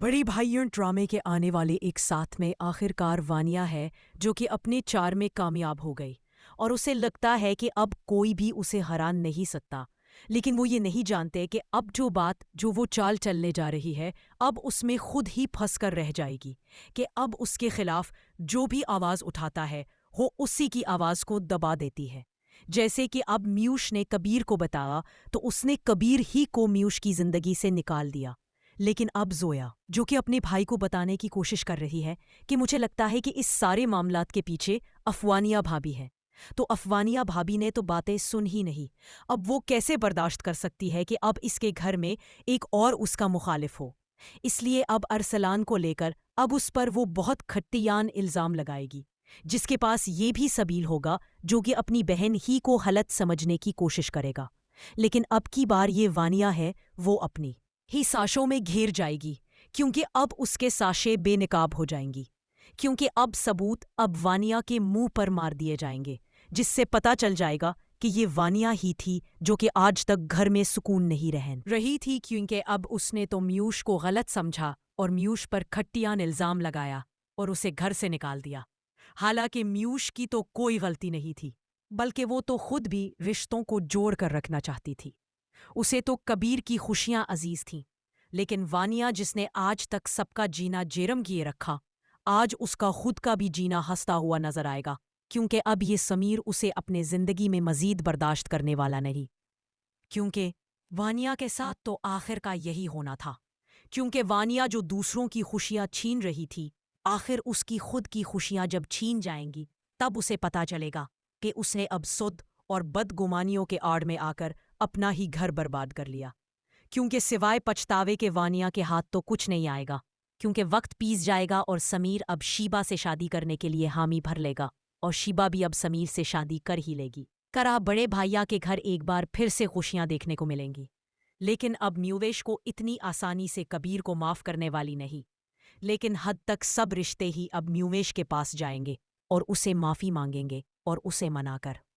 بڑی بھائیوں ڈرامے کے آنے والے ایک ساتھ میں آخر کار وانیا ہے جو کہ اپنے چار میں کامیاب ہو گئی اور اسے لگتا ہے کہ اب کوئی بھی اسے ہرا نہیں سکتا، لیکن وہ یہ نہیں جانتے کہ اب جو وہ چال چلنے جا رہی ہے اب اس میں خود ہی پھنس کر رہ جائے گی، کہ اب اس کے خلاف جو بھی آواز اٹھاتا ہے وہ اسی کی آواز کو دبا دیتی ہے۔ جیسے کہ اب میوش نے کبیر کو بتایا تو اس نے کبیر ہی کو میوش کی زندگی سے نکال دیا، لیکن اب زویا جو کہ اپنے بھائی کو بتانے کی کوشش کر رہی ہے کہ مجھے لگتا ہے کہ اس سارے معاملات کے پیچھے افوانیہ بھابھی ہے، تو افوانیہ بھابھی نے تو باتیں سن ہی نہیں، اب وہ کیسے برداشت کر سکتی ہے کہ اب اس کے گھر میں ایک اور اس کا مخالف ہو، اس لیے اب ارسلان کو لے کر اب اس پر وہ بہت کھٹیان الزام لگائے گی، جس کے پاس یہ بھی سبیل ہوگا جو کہ اپنی بہن ہی کو غلط سمجھنے کی کوشش کرے گا، لیکن اب کی بار یہ وانیا ہے وہ اپنی ہی ساشوں میں گھیر جائے گی، کیونکہ اب اس کے ساشے بے نقاب ہو جائیں گی، کیونکہ اب ثبوت اب وانیا کے منہ پر مار دیے جائیں گے، جس سے پتا چل جائے گا کہ یہ وانیا ہی تھی جو کہ آج تک گھر میں سکون نہیں رہی تھی، کیونکہ اب اس نے تو میوش کو غلط سمجھا اور میوش پر کھٹیان الزام لگایا اور اسے گھر سے نکال دیا، حالانکہ میوش کی تو کوئی غلطی نہیں تھی، بلکہ وہ تو خود بھی رشتوں کو جوڑ کر رکھنا چاہتی تھی، اسے تو کبیر کی خوشیاں عزیز تھیں، لیکن وانیا جس نے آج تک سب کا جینا جیرم کیے رکھا، آج اس کا خود کا بھی جینا ہنستا ہوا نظر آئے گا، کیونکہ اب یہ سمیر اسے اپنے زندگی میں مزید برداشت کرنے والا نہیں، کیونکہ وانیا کے ساتھ تو آخر کا یہی ہونا تھا، کیونکہ وانیا جو دوسروں کی خوشیاں چھین رہی تھی، آخر اس کی خود کی خوشیاں جب چھین جائیں گی تب اسے پتا چلے گا کہ اس نے اب سود اور بدگمانیوں کے آڑ میں آ کر اپنا ہی گھر برباد کر لیا، کیونکہ سوائے پچھتاوے کے وانیا کے ہاتھ تو کچھ نہیں آئے گا، کیونکہ وقت پیس جائے گا اور سمیر اب شیبا سے شادی کرنے کے لیے حامی بھر لے گا اور شیبا بھی اب سمیر سے شادی کر ہی لے گی، کرا بڑے بھائیا کے گھر ایک بار پھر سے خوشیاں دیکھنے کو ملیں گی، لیکن اب میویش کو اتنی آسانی سے کبیر کو معاف کرنے والی نہیں، لیکن حد تک سب رشتے ہی اب میویش کے پاس جائیں گے اور اسے معافی مانگیں گے اور اسے منا کر